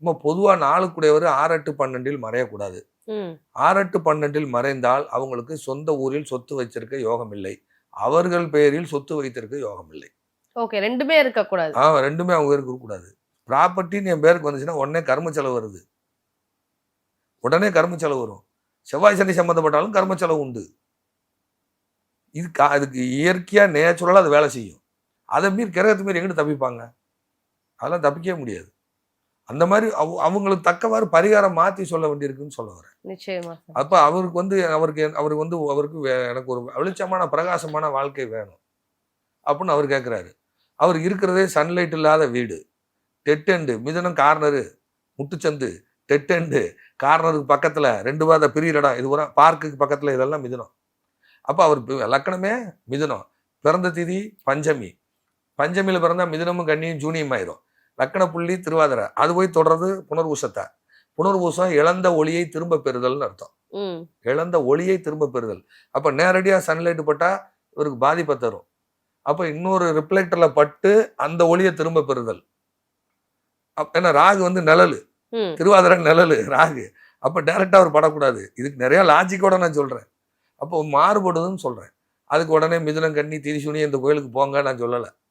நம்ம பொதுவா நாளுக்குடையவர் 6-8-12 மறையக்கூடாது. 6-8-12 மறைந்தால் அவங்களுக்கு சொந்த ஊரில் சொத்து வச்சிருக்க யோகம் இல்லை. அவர்கள் பெயரில் சொத்து வைத்திருக்க யோகம் இல்லை. ஓகே. 2மே இருக்கக்கூடாது. 2மே அவங்க பேருக்கு இருக்கக்கூடாது. ப்ராப்பர்ட்டின்னு என் பேருக்கு வந்துச்சுன்னா உடனே கர்ம செலவு வருது. உடனே கர்ம செலவு வரும். செவ்வாய் சனி சம்பந்தப்பட்டாலும் கர்ம செலவு உண்டு. அதுக்கு இயற்கையா நேச்சுரலா அது வேலை செய்யும். அதை மீறி கிரகத்தை மீறி எங்கிட்டு தப்பிப்பாங்க? அதெல்லாம் தப்பிக்கவே முடியாது. அந்த மாதிரி அவங்களுக்கு தக்கவாறு பரிகாரம் மாற்றி சொல்ல வேண்டியிருக்குன்னு சொல்ல வரேன். நிச்சயமா. அப்ப அவருக்கு எனக்கு ஒரு வெளிச்சமான பிரகாசமான வாழ்க்கை வேணும் அப்படின்னு அவர் கேட்கிறாரு. அவர் இருக்கிறதே சன்லைட் இல்லாத வீடு, டெட் எண்டு, மிதனம் கார்னரு, முட்டுச்சந்து, டெட் எண்டு, கார்னருக்கு பக்கத்துல 2 வாத பிரியிற இடம், இது பார்க்குக்கு பக்கத்துல, இதெல்லாம் மிதுனம். அப்ப அவர் லக்கணமே மிதுனம். பிறந்த திதி பஞ்சமி. பஞ்சமியில பிறந்தா மிதுனமும் கன்னியும் ஜூனியம் ஆயிரும். லக்கண புள்ளி திருவாதிரை, அது போய் தொடர்றது புனர்பூசத்தை. புனர்பூசம் இழந்த ஒளியை திரும்ப பெறுதல்னு அர்த்தம். இழந்த ஒளியை திரும்ப பெறுதல். அப்ப நேரடியா சன்லைட் பட்டா இவருக்கு பாதிப்பை தரும். அப்ப இன்னொரு ரிஃப்ளெக்டர்ல பட்டு அந்த ஒளியை திரும்ப பெறுதல். ஏன்னா ராகு வந்து நிழலு, திருவாதிரை நிழலு ராகு. அப்ப டைரக்டா அவர் படக்கூடாது. இதுக்கு நிறைய லாஜிக்கோட நான் சொல்றேன். அப்போ மாறுபடுதுன்னு சொல்றேன். அதுக்கு உடனே மிதுனம் கன்னி திரிசூனி இந்த கோயிலுக்கு போங்க நான் சொல்லலை.